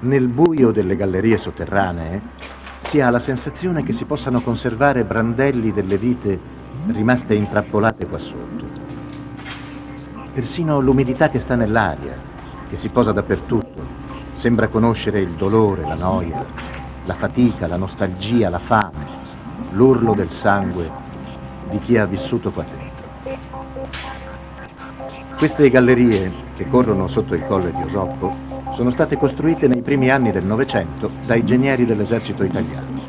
Nel buio delle gallerie sotterranee si ha la sensazione che si possano conservare brandelli delle vite rimaste intrappolate qua sotto. Persino l'umidità che sta nell'aria, che si posa dappertutto, sembra conoscere il dolore, la noia, la fatica, la nostalgia, la fame, l'urlo del sangue di chi ha vissuto qua dentro. Queste gallerie, che corrono sotto il colle di Osoppo, sono state costruite nei primi anni del Novecento dai ingegneri dell'esercito italiano.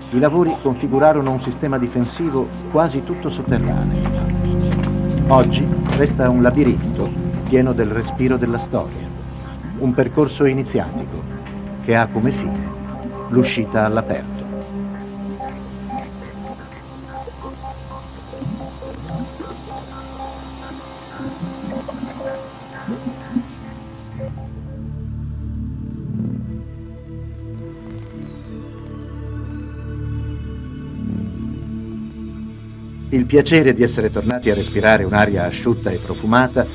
I lavori configurarono un sistema difensivo quasi tutto sotterraneo. Oggi resta un labirinto pieno del respiro della storia, un percorso iniziatico che ha come fine l'uscita all'aperto. Il piacere di essere tornati a respirare un'aria asciutta e profumata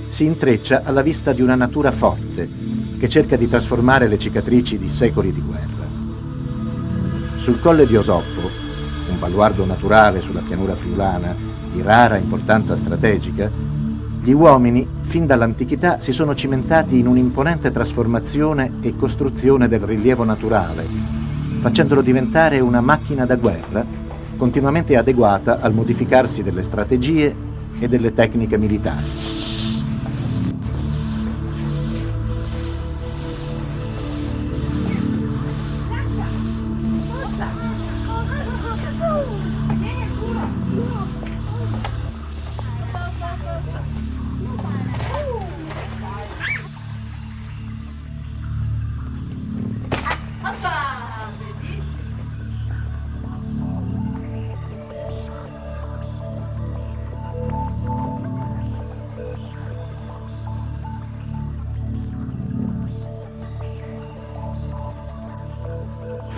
si intreccia alla vista di una natura forte che cerca di trasformare le cicatrici di secoli di guerra. Sul colle di Osoppo, un baluardo naturale sulla pianura friulana di rara importanza strategica, gli uomini fin dall'antichità si sono cimentati in un'imponente trasformazione e costruzione del rilievo naturale, facendolo diventare una macchina da guerra continuamente adeguata al modificarsi delle strategie e delle tecniche militari.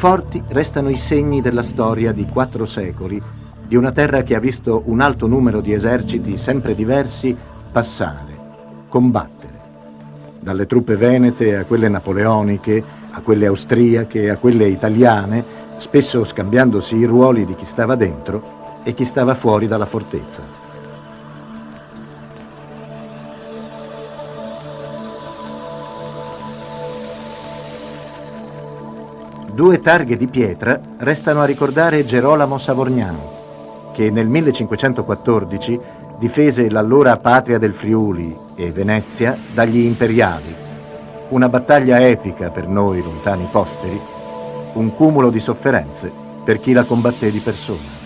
Forti restano i segni della storia di 4 secoli, di una terra che ha visto un alto numero di eserciti sempre diversi passare, combattere. Dalle truppe venete a quelle napoleoniche, a quelle austriache, a quelle italiane, spesso scambiandosi i ruoli di chi stava dentro e chi stava fuori dalla fortezza. Due targhe di pietra restano a ricordare Gerolamo Savorgnano, che nel 1514 difese l'allora patria del Friuli e Venezia dagli imperiali. Una battaglia epica per noi lontani posteri, un cumulo di sofferenze per chi la combatté di persona.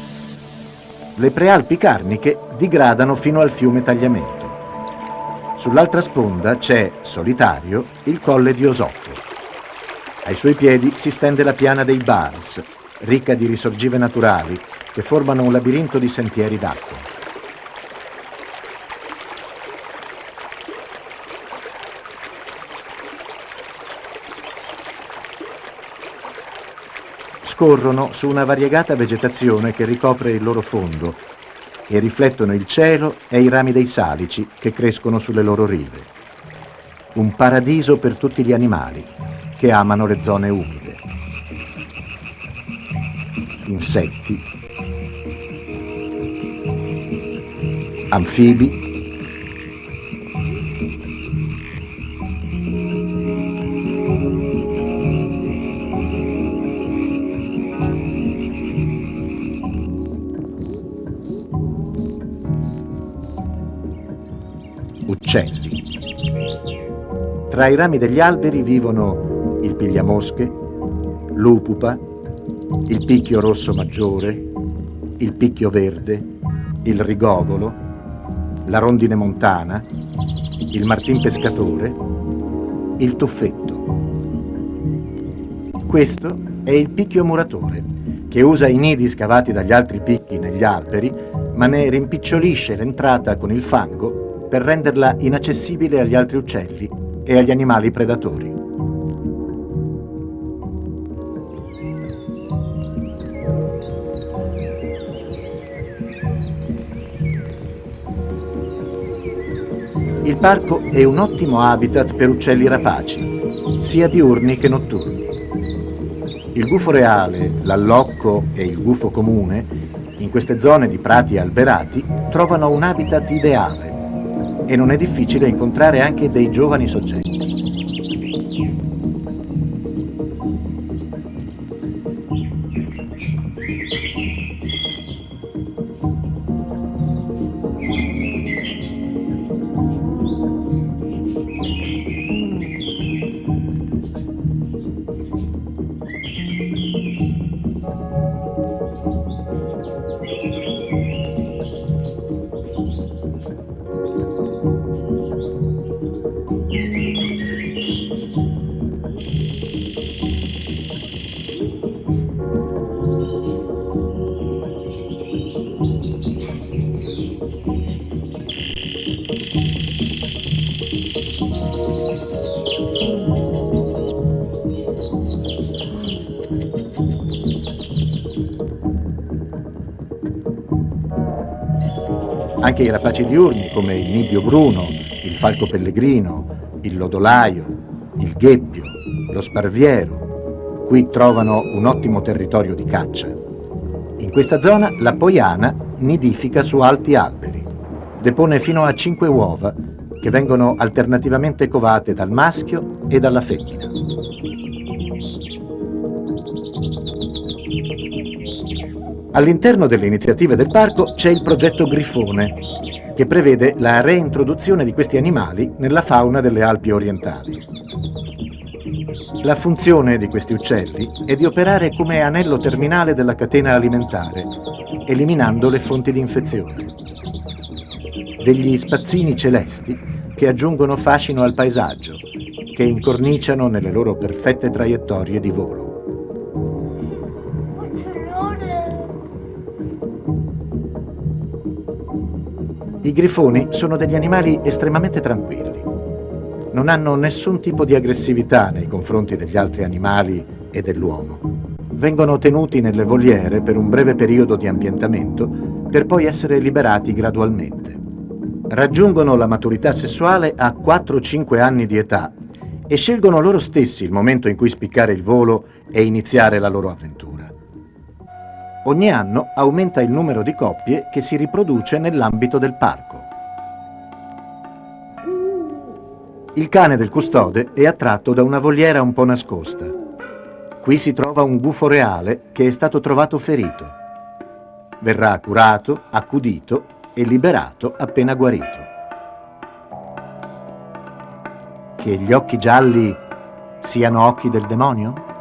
Le prealpi carniche digradano fino al fiume Tagliamento. Sull'altra sponda c'è, solitario, il colle di Osoppo. Ai suoi piedi si stende la piana dei Bars, ricca di risorgive naturali che formano un labirinto di sentieri d'acqua. Scorrono su una variegata vegetazione che ricopre il loro fondo e riflettono il cielo e i rami dei salici che crescono sulle loro rive. Un paradiso per tutti gli animali che amano le zone umide. Insetti, anfibi, uccelli. Tra i rami degli alberi vivono il pigliamosche, l'upupa, il picchio rosso maggiore, il picchio verde, il rigogolo, la rondine montana, il martin pescatore, il tuffetto. Questo è il picchio muratore, che usa i nidi scavati dagli altri picchi negli alberi, ma ne rimpicciolisce l'entrata con il fango per renderla inaccessibile agli altri uccelli e agli animali predatori. Il parco è un ottimo habitat per uccelli rapaci, sia sia diurni che notturni. Il gufo reale, l'allocco e il gufo comune, in queste zone di prati alberati, trovano un habitat ideale e non è difficile incontrare anche dei giovani soggetti. Anche i rapaci diurni come il nibbio bruno, il falco pellegrino, il lodolaio, il gheppio, lo sparviero, qui trovano un ottimo territorio di caccia. In questa zona la poiana nidifica su alti alberi, depone fino a 5 uova che vengono alternativamente covate dal maschio e dalla femmina. All'interno delle iniziative del parco c'è il progetto Grifone, che prevede la reintroduzione di questi animali nella fauna delle Alpi orientali. La funzione di questi uccelli è di operare come anello terminale della catena alimentare, eliminando le fonti di infezione. Degli spazzini celesti che aggiungono fascino al paesaggio, che incorniciano nelle loro perfette traiettorie di volo. I grifoni sono degli animali estremamente tranquilli. Non hanno nessun tipo di aggressività nei confronti degli altri animali e dell'uomo. Vengono tenuti nelle voliere per un breve periodo di ambientamento per poi essere liberati gradualmente. Raggiungono la maturità sessuale a 4-5 anni di età e scelgono loro stessi il momento in cui spiccare il volo e iniziare la loro avventura. Ogni anno aumenta il numero di coppie che si riproduce nell'ambito del parco. Il cane del custode è attratto da una voliera un po' nascosta. Qui si trova un gufo reale che è stato trovato ferito. Verrà curato, accudito e liberato appena guarito. Che gli occhi gialli siano occhi del demonio?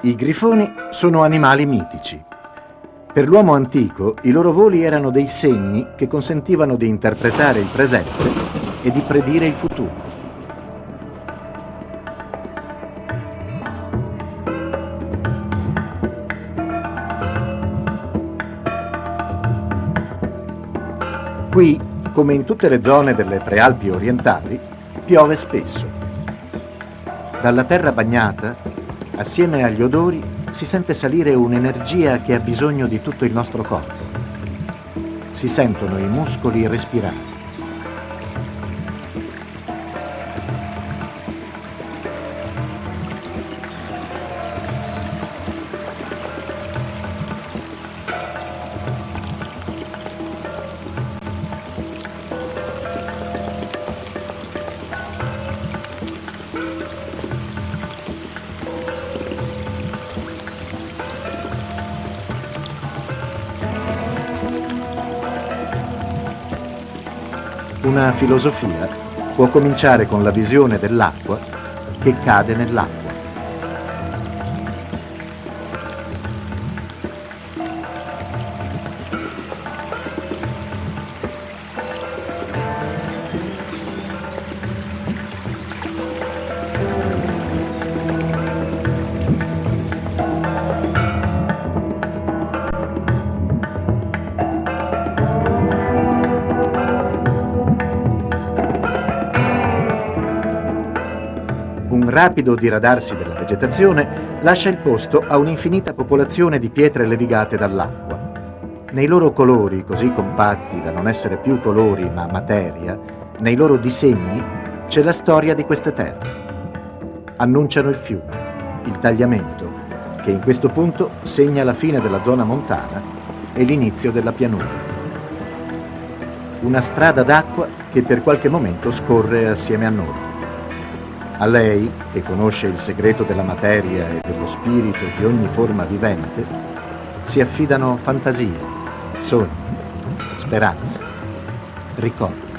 I grifoni sono animali mitici. Per l'uomo antico i loro voli erano dei segni che consentivano di interpretare il presente e di predire il futuro. Qui, come in tutte le zone delle prealpi orientali, piove spesso. Dalla terra bagnata, assieme agli odori, si sente salire un'energia che ha bisogno di tutto il nostro corpo. Si sentono i muscoli respirare. Una filosofia può cominciare con la visione dell'acqua che cade nell'acqua. Un rapido diradarsi della vegetazione lascia il posto a un'infinita popolazione di pietre levigate dall'acqua. Nei loro colori, così compatti da non essere più colori ma materia, nei loro disegni c'è la storia di queste terre. Annunciano il fiume, il tagliamento, che in questo punto segna la fine della zona montana e l'inizio della pianura. Una strada d'acqua che per qualche momento scorre assieme a noi. A lei, che conosce il segreto della materia e dello spirito di ogni forma vivente, si affidano fantasie, sogni, speranze, ricordi.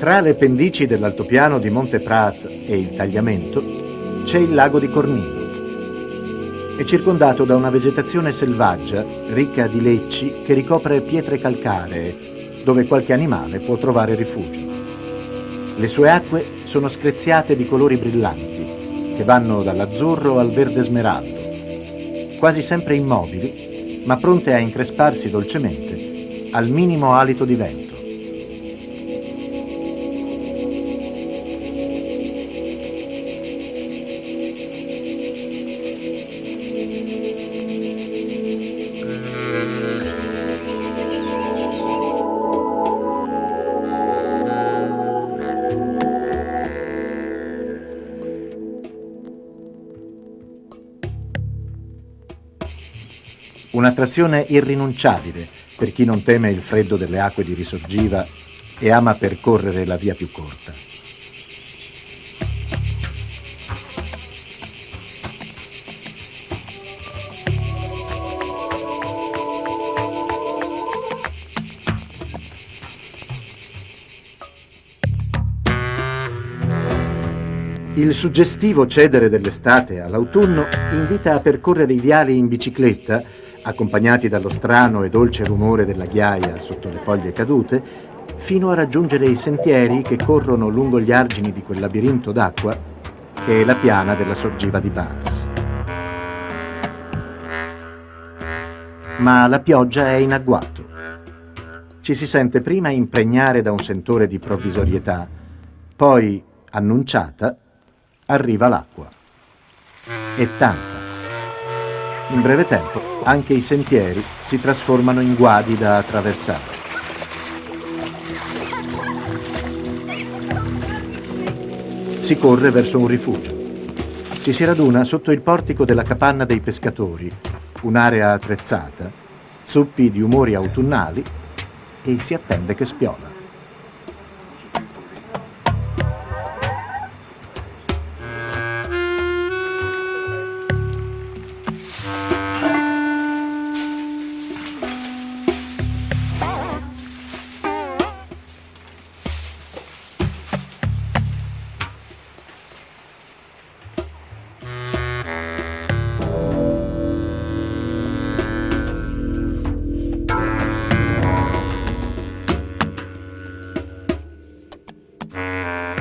Tra le pendici dell'altopiano di Monte Prat e il tagliamento c'è il lago di Cornino. È circondato da una vegetazione selvaggia, ricca di lecci, che ricopre pietre calcaree, dove qualche animale può trovare rifugio. Le sue acque sono screziate di colori brillanti, che vanno dall'azzurro al verde smeraldo, quasi sempre immobili, ma pronte a incresparsi dolcemente al minimo alito di vento. Un'attrazione irrinunciabile per chi non teme il freddo delle acque di Risorgiva e ama percorrere la via più corta. Il suggestivo cedere dell'estate all'autunno invita a percorrere i viali in bicicletta, accompagnati dallo strano e dolce rumore della ghiaia sotto le foglie cadute, fino a raggiungere i sentieri che corrono lungo gli argini di quel labirinto d'acqua che è la piana della sorgiva di Barnes. Ma la pioggia è in agguato. Ci si sente prima impregnare da un sentore di provvisorietà, poi, annunciata, arriva l'acqua. E tanta. In breve tempo anche i sentieri si trasformano in guadi da attraversare. Si corre verso un rifugio. Ci si raduna sotto il portico della capanna dei pescatori, un'area attrezzata, zuppi di umori autunnali, e si attende che spiola.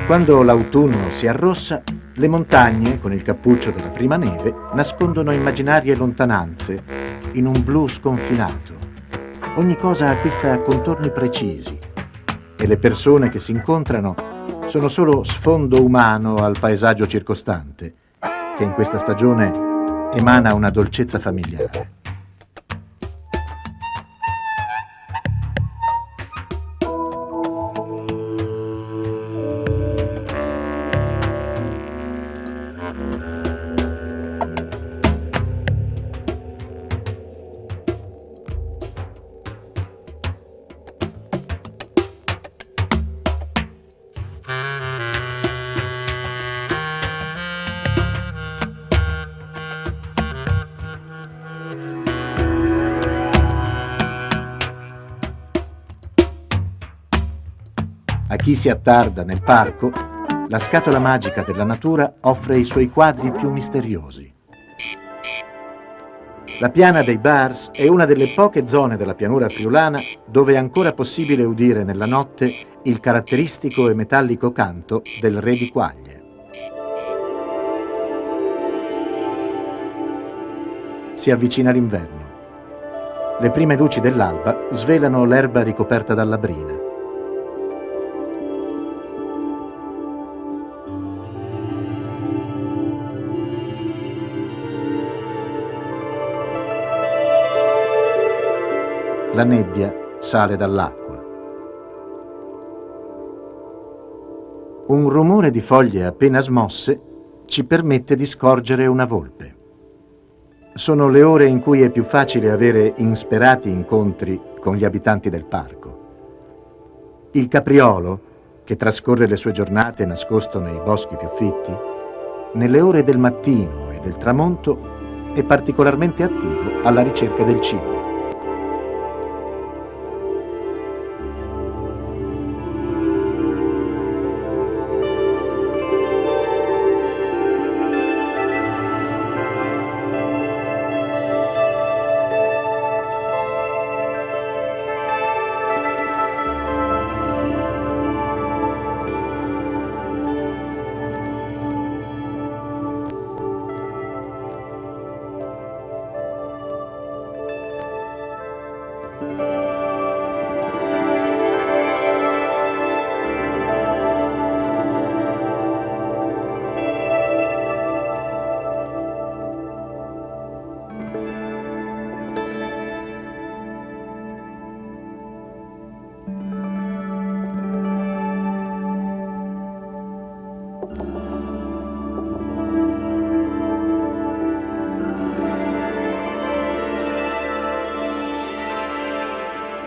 Quando l'autunno si arrossa, Le montagne, con il cappuccio della prima neve, nascondono immaginarie lontananze in un blu sconfinato. Ogni cosa acquista contorni precisi e le persone che si incontrano sono solo sfondo umano al paesaggio circostante, che in questa stagione emana una dolcezza familiare. A chi si attarda nel parco, la scatola magica della natura offre i suoi quadri più misteriosi. La piana dei Bars è una delle poche zone della pianura friulana dove è ancora possibile udire nella notte il caratteristico e metallico canto del re di quaglie. Si avvicina l'inverno. Le prime luci dell'alba svelano l'erba ricoperta dalla brina. La nebbia sale dall'acqua. Un rumore di foglie appena smosse ci permette di scorgere una volpe. Sono le ore in cui è più facile avere insperati incontri con gli abitanti del parco. Il capriolo, che trascorre le sue giornate nascosto nei boschi più fitti, nelle ore del mattino e del tramonto è particolarmente attivo alla ricerca del cibo.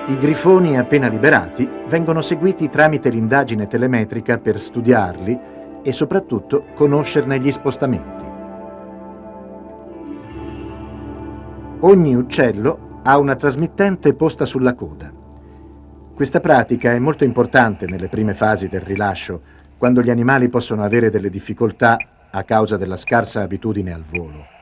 I grifoni appena liberati vengono seguiti tramite l'indagine telemetrica per studiarli e soprattutto conoscerne gli spostamenti. Ogni uccello ha una trasmittente posta sulla coda. Questa pratica è molto importante nelle prime fasi del rilascio, quando gli animali possono avere delle difficoltà a causa della scarsa abitudine al volo.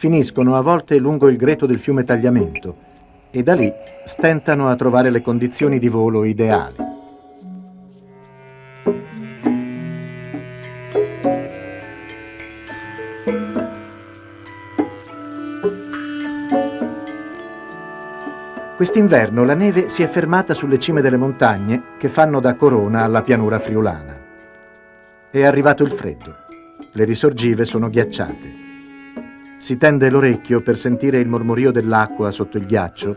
Finiscono a volte lungo il greto del fiume Tagliamento e da lì stentano a trovare le condizioni di volo ideali. Quest'inverno la neve si è fermata sulle cime delle montagne che fanno da corona alla pianura friulana. È arrivato il freddo. Le risorgive sono ghiacciate. Si tende l'orecchio per sentire il mormorio dell'acqua sotto il ghiaccio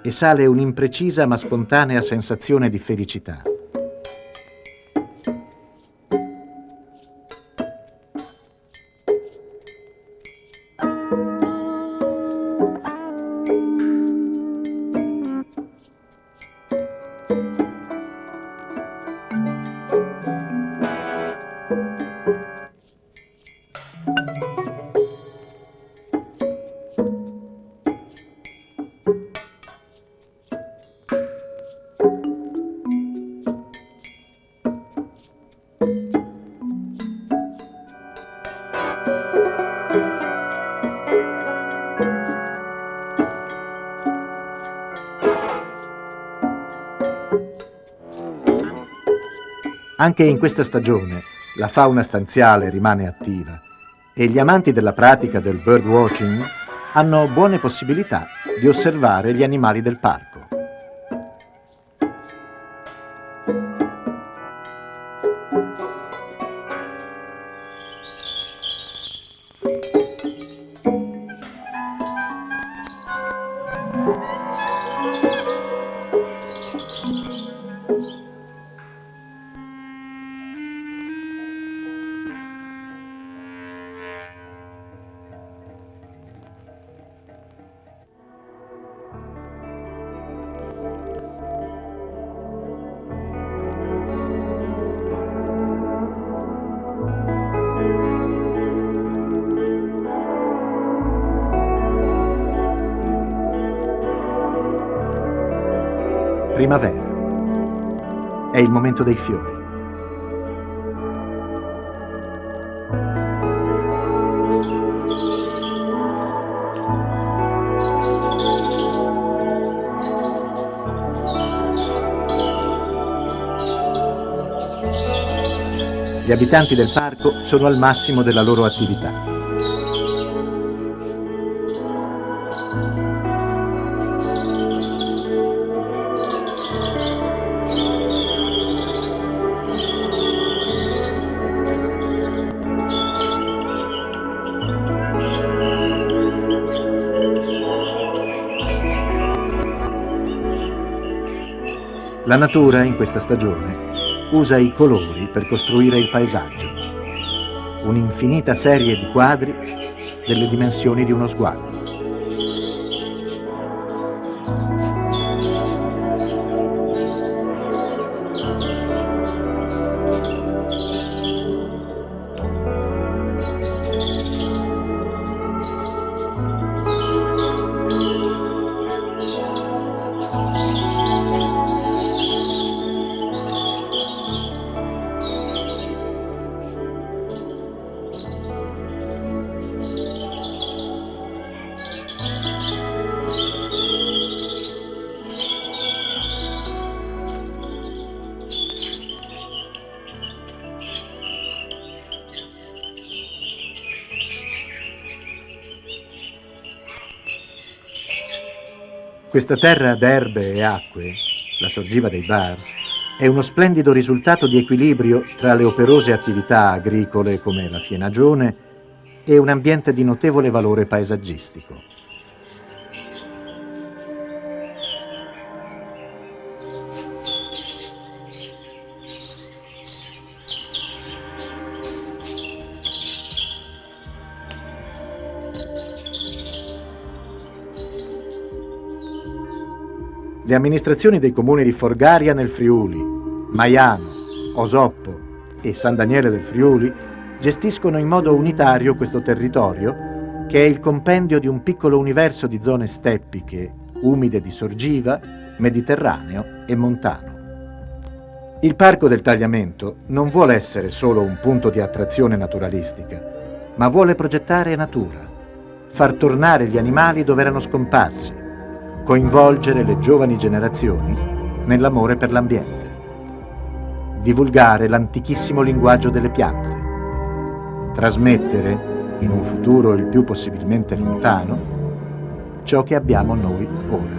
e sale un'imprecisa ma spontanea sensazione di felicità. Anche in questa stagione la fauna stanziale rimane attiva e gli amanti della pratica del birdwatching hanno buone possibilità di osservare gli animali del parco. Primavera. È il momento dei fiori. Gli abitanti del parco sono al massimo della loro attività. La natura, in questa stagione, usa i colori per costruire il paesaggio. Un'infinita serie di quadri delle dimensioni di uno sguardo. Questa terra d'erbe e acque, la sorgiva dei Bars, è uno splendido risultato di equilibrio tra le operose attività agricole come la fienagione e un ambiente di notevole valore paesaggistico. Le amministrazioni dei comuni di Forgaria nel Friuli, Maiano, Osoppo e San Daniele del Friuli gestiscono in modo unitario questo territorio, che è il compendio di un piccolo universo di zone steppiche, umide di sorgiva, mediterraneo e montano. Il Parco del Tagliamento non vuole essere solo un punto di attrazione naturalistica, ma vuole progettare natura, far tornare gli animali dove erano scomparsi, coinvolgere le giovani generazioni nell'amore per l'ambiente, divulgare l'antichissimo linguaggio delle piante, trasmettere, in un futuro il più possibilmente lontano, ciò che abbiamo noi ora.